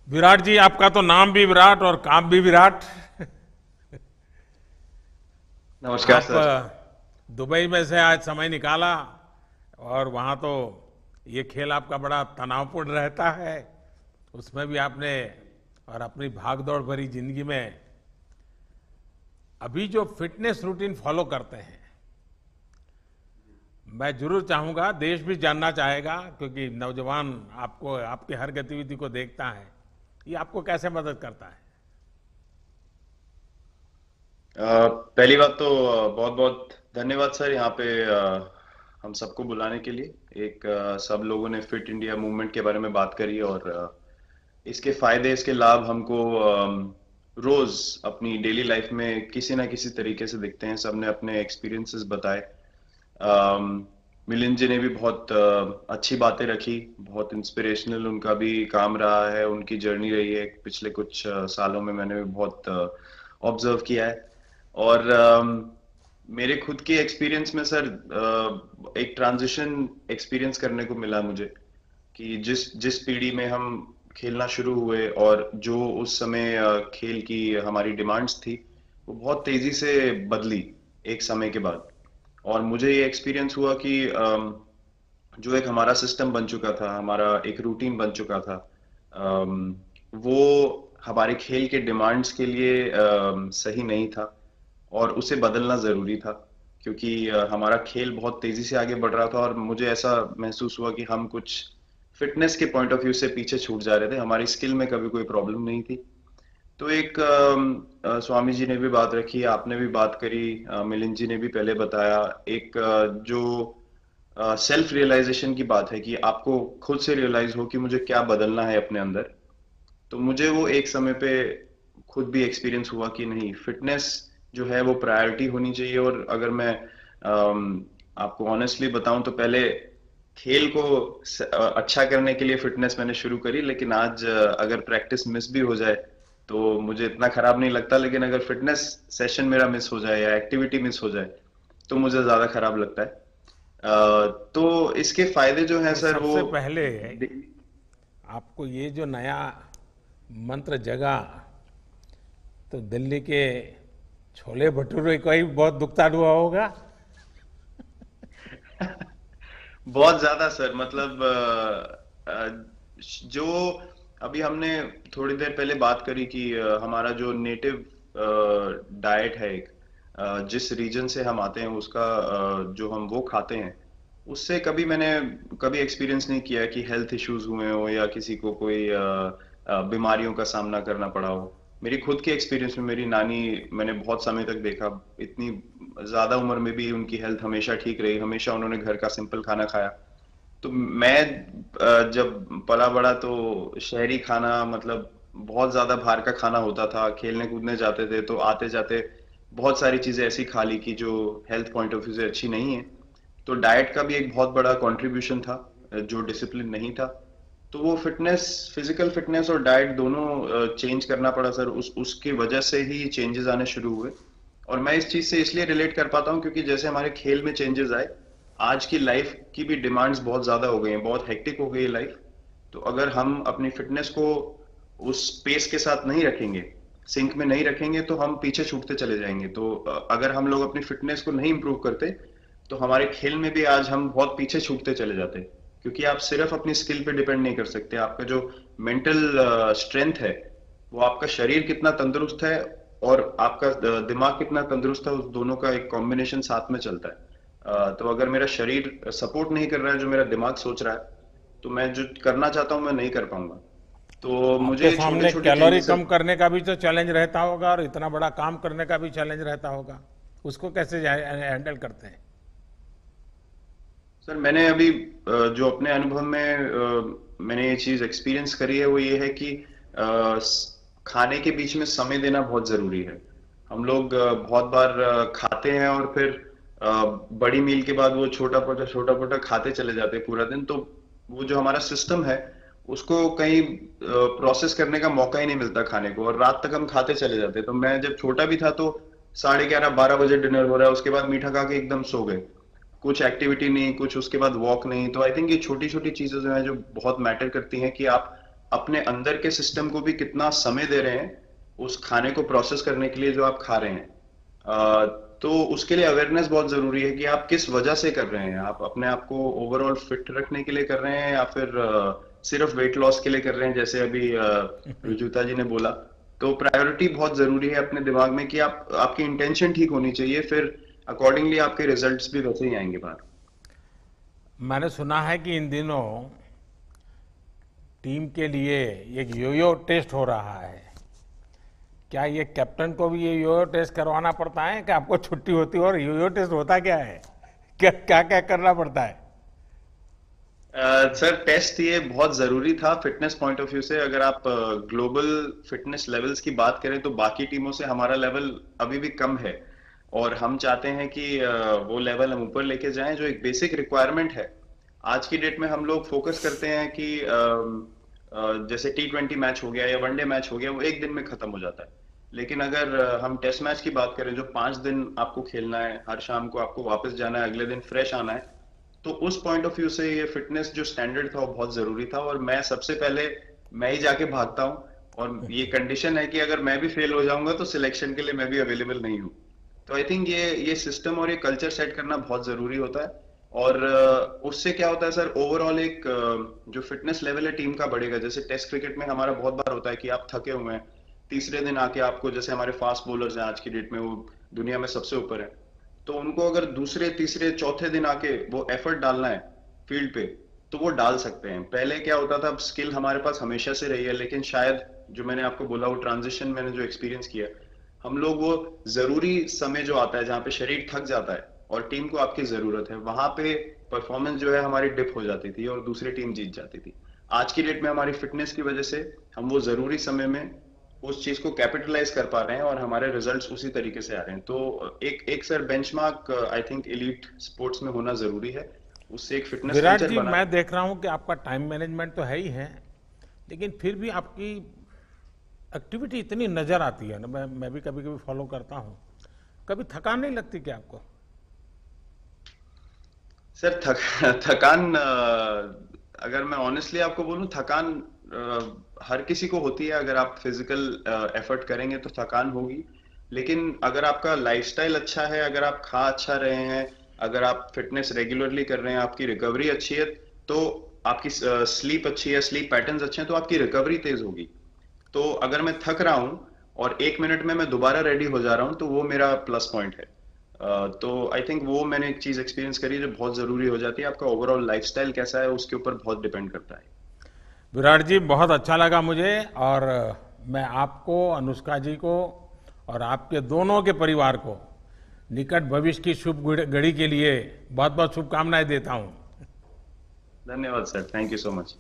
विराट जी, आपका तो नाम भी विराट और काम भी विराट। नमस्कार आप सर। दुबई में से आज समय निकाला और वहाँ तो ये खेल आपका बड़ा तनावपूर्ण रहता है। उसमें भी आपने और अपनी भागदौड़ भरी जिंदगी में अभी जो फिटनेस रूटीन फॉलो करते हैं, मैं जरूर चाहूंगा, देश भी जानना चाहेगा, क्योंकि नौजवान आपको आपकी हर गतिविधि को देखता है, ये आपको कैसे मदद करता है। पहली बात तो बहुत बहुत धन्यवाद सर यहाँ पे हम सबको बुलाने के लिए। सब लोगों ने फिट इंडिया मूवमेंट के बारे में बात करी और इसके फायदे इसके लाभ हमको रोज अपनी डेली लाइफ में किसी ना किसी तरीके से दिखते हैं। सबने अपने एक्सपीरियंसेस बताए। मिलिंद जी ने भी बहुत अच्छी बातें रखी। बहुत इंस्पिरेशनल उनका भी काम रहा है, उनकी जर्नी रही है पिछले कुछ सालों में। मैंने भी बहुत ऑब्जर्व किया है। और मेरे खुद के एक्सपीरियंस में सर एक ट्रांजिशन एक्सपीरियंस करने को मिला मुझे कि जिस जिस पीढ़ी में हम खेलना शुरू हुए और जो उस समय खेल की हमारी डिमांड्स थी, वो बहुत तेजी से बदली एक समय के बाद। और मुझे ये एक्सपीरियंस हुआ कि जो एक हमारा सिस्टम बन चुका था, हमारा एक रूटीन बन चुका था, वो हमारे खेल के डिमांड्स के लिए सही नहीं था और उसे बदलना जरूरी था। क्योंकि हमारा खेल बहुत तेजी से आगे बढ़ रहा था और मुझे ऐसा महसूस हुआ कि हम कुछ फिटनेस के पॉइंट ऑफ व्यू से पीछे छूट जा रहे थे। हमारी स्किल में कभी कोई प्रॉब्लम नहीं थी। तो स्वामी जी ने भी बात रखी, आपने भी बात करी, मिलिंद जी ने भी पहले बताया। जो सेल्फ रियलाइजेशन की बात है कि आपको खुद से रियलाइज हो कि मुझे क्या बदलना है अपने अंदर। तो मुझे वो एक समय पे खुद भी एक्सपीरियंस हुआ कि नहीं, फिटनेस जो है वो प्रायोरिटी होनी चाहिए। और अगर मैं आपको ऑनेस्टली बताऊं तो पहले खेल को अच्छा करने के लिए फिटनेस मैंने शुरू करी, लेकिन आज अगर प्रैक्टिस मिस भी हो जाए तो मुझे इतना खराब नहीं लगता। लेकिन अगर फिटनेस सेशन मेरा मिस हो जाए या एक्टिविटी मिस हो जाए तो मुझे ज्यादा खराब लगता है। तो इसके फायदे जो हैं तो सर वो सबसे पहले आपको ये जो नया मंत्र जगा, तो दिल्ली के छोले भटूरे का ही बहुत दुखता हुआ होगा। बहुत ज्यादा सर। मतलब जो अभी हमने थोड़ी देर पहले बात करी कि हमारा जो नेटिव डाइट है, जिस रीजन से हम आते हैं उसका जो हम वो खाते हैं, उससे कभी मैंने कभी एक्सपीरियंस नहीं किया कि हेल्थ इश्यूज हुए हो या किसी को कोई बीमारियों का सामना करना पड़ा हो। मेरी खुद के एक्सपीरियंस में मेरी नानी, मैंने बहुत समय तक देखा, इतनी ज्यादा उम्र में भी उनकी हेल्थ हमेशा ठीक रही। हमेशा उन्होंने घर का सिंपल खाना खाया। तो मैं जब पला बड़ा तो शहरी खाना, मतलब बहुत ज्यादा बाहर का खाना होता था। खेलने कूदने जाते थे तो आते जाते बहुत सारी चीजें ऐसी खा ली कि जो हेल्थ पॉइंट ऑफ व्यू से अच्छी नहीं है। तो डाइट का भी एक बहुत बड़ा कंट्रीब्यूशन था, जो डिसिप्लिन नहीं था। तो वो फिटनेस, फिजिकल फिटनेस और डाइट दोनों चेंज करना पड़ा सर। उस उसकी वजह से ही चेंजेस आने शुरू हुए। और मैं इस चीज से इसलिए रिलेट कर पाता हूँ क्योंकि जैसे हमारे खेल में चेंजेस आए, आज की लाइफ की भी डिमांड्स बहुत ज्यादा हो गई हैं, बहुत हेक्टिक हो गई है लाइफ। तो अगर हम अपनी फिटनेस को उस पेस के साथ नहीं रखेंगे, सिंक में नहीं रखेंगे, तो हम पीछे छूटते चले जाएंगे। तो अगर हम लोग अपनी फिटनेस को नहीं इंप्रूव करते तो हमारे खेल में भी आज हम बहुत पीछे छूटते चले जाते। क्योंकि आप सिर्फ अपनी स्किल पे डिपेंड नहीं कर सकते। आपका जो मेंटल स्ट्रेंथ है, वो आपका शरीर कितना तंदुरुस्त है और आपका दिमाग कितना तंदुरुस्त है, उस दोनों का एक कॉम्बिनेशन साथ में चलता है। तो अगर मेरा शरीर सपोर्ट नहीं कर रहा है जो मेरा दिमाग सोच रहा है, तो मैं जो करना चाहता हूँ मैं नहीं कर पाऊंगा। तो आपके मुझे छोटे सामने छोटे कैलोरी चेंजेस। कम करने का भी तो चैलेंज रहता होगा और इतना बड़ा काम करने का भी चैलेंज रहता होगा। उसको कैसे हैंडल करते हैं। सर मैंने अभी जो अपने अनुभव में मैंने ये चीज एक्सपीरियंस करी है वो ये है कि खाने के बीच में समय देना बहुत जरूरी है। हम लोग बहुत बार खाते हैं और फिर बड़ी मील के बाद वो छोटा छोटा खाते चले जाते हैं पूरा दिन। तो वो जो हमारा सिस्टम है, उसको कहीं प्रोसेस करने का मौका ही नहीं मिलता खाने को, और रात तक हम खाते चले जाते हैं। तो मैं जब छोटा भी था तो 11:30 12 बजे डिनर हो रहा है, उसके बाद मीठा खा के एकदम सो गए। कुछ एक्टिविटी नहीं, कुछ उसके बाद वॉक नहीं। तो आई थिंक ये छोटी छोटी चीजें जो है जो बहुत मैटर करती हैं कि आप अपने अंदर के सिस्टम को भी कितना समय दे रहे हैं उस खाने को प्रोसेस करने के लिए जो आप खा रहे हैं। तो उसके लिए अवेयरनेस बहुत जरूरी है कि आप किस वजह से कर रहे हैं। आप अपने आप को ओवरऑल फिट रखने के लिए कर रहे हैं या फिर सिर्फ वेट लॉस के लिए कर रहे हैं, जैसे अभी रुजुता जी ने बोला। तो प्रायोरिटी बहुत जरूरी है अपने दिमाग में कि आपकी इंटेंशन ठीक होनी चाहिए, फिर अकॉर्डिंगली आपके रिजल्ट्स भी वैसे ही आएंगे बाहर। मैंने सुना है कि इन दिनों टीम के लिए एक योयो टेस्ट हो रहा है। क्या ये कैप्टन को भी ये योयो टेस्ट करवाना पड़ता है कि आपको छुट्टी होती है? और योयो टेस्ट होता क्या है, क्या क्या क्या करना पड़ता है? सर, टेस्ट ये बहुत जरूरी था फिटनेस पॉइंट ऑफ व्यू से। अगर आप ग्लोबल फिटनेस लेवल्स की बात करें तो बाकी टीमों से हमारा लेवल अभी भी कम है, और हम चाहते हैं कि वो लेवल हम ऊपर लेके जाएं। जो एक बेसिक रिक्वायरमेंट है आज की डेट में, हम लोग फोकस करते हैं कि जैसे T20 मैच हो गया या वनडे मैच हो गया, वो एक दिन में खत्म हो जाता है। लेकिन अगर हम टेस्ट मैच की बात करें जो 5 दिन आपको खेलना है, हर शाम को आपको वापस जाना है, अगले दिन फ्रेश आना है, तो उस पॉइंट ऑफ व्यू से ये फिटनेस जो स्टैंडर्ड था वो बहुत जरूरी था। और मैं सबसे पहले मैं ही जाके भागता हूँ, और ये कंडीशन है कि अगर मैं भी फेल हो जाऊंगा तो सिलेक्शन के लिए मैं भी अवेलेबल नहीं हूँ। तो आई थिंक ये सिस्टम और ये कल्चर सेट करना बहुत जरूरी होता है। और उससे क्या होता है सर, ओवरऑल एक जो फिटनेस लेवल है टीम का बढ़ेगा। जैसे टेस्ट क्रिकेट में हमारा बहुत बार होता है कि आप थके हुए हैं, तीसरे दिन आके आपको, जैसे हमारे फास्ट बॉलर्स हैं आज की डेट में, वो दुनिया में सबसे ऊपर है, तो उनको अगर दूसरे तीसरे चौथे दिन आके वो एफर्ट डालना है फील्ड पे, तो वो डाल सकते हैं। पहले क्या होता था, स्किल हमारे पास हमेशा से रही है, लेकिन शायद जो मैंने आपको बोला वो ट्रांजिशन मैंने जो एक्सपीरियंस किया, हम लोग वो जरूरी समय जो आता है जहाँ पे शरीर थक जाता है और टीम को आपकी जरूरत है, वहां पे परफॉर्मेंस जो है हमारी डिप हो जाती थी और दूसरी टीम जीत जाती थी। आज की डेट में हमारी फिटनेस की वजह से हम वो जरूरी समय में उस चीज को कैपिटलाइज कर पा रहे हैं और हमारे रिजल्ट्स उसी तरीके से आ रहे हैं। तो एक एक sir benchmark I think elite sports में होना जरूरी है, उससे एक फिटनेस विराट कल्चर जी, बना। मैं देख रहा हूं कि आपका टाइम मैनेजमेंट तो है ही है, लेकिन फिर भी आपकी एक्टिविटी इतनी नजर आती है ना, मैं भी कभी कभी फॉलो करता हूं। कभी थकान नहीं लगती क्या आपको? सर, थकान, अगर मैं ऑनेस्टली आपको बोलूं, थकान हर किसी को होती है। अगर आप फिजिकल एफर्ट करेंगे तो थकान होगी, लेकिन अगर आपका लाइफस्टाइल अच्छा है, अगर आप खा अच्छा रहे हैं, अगर आप फिटनेस रेगुलरली कर रहे हैं, आपकी रिकवरी अच्छी है, तो आपकी स्लीप अच्छी है, स्लीप पैटर्न्स अच्छे हैं, तो आपकी रिकवरी तेज होगी। तो अगर मैं थक रहा हूं और 1 मिनट में मैं दोबारा रेडी हो जा रहा हूं, तो वो मेरा प्लस पॉइंट है। तो आई थिंक वो मैंने एक चीज एक्सपीरियंस करी जो बहुत जरूरी हो जाती है। आपका ओवरऑल लाइफस्टाइल कैसा है उसके ऊपर बहुत डिपेंड करता है। विराट जी, बहुत अच्छा लगा मुझे, और मैं आपको, अनुष्का जी को और आपके दोनों के परिवार को निकट भविष्य की शुभ घड़ी के लिए बहुत बहुत शुभकामनाएं देता हूं। धन्यवाद sir, thank you so much.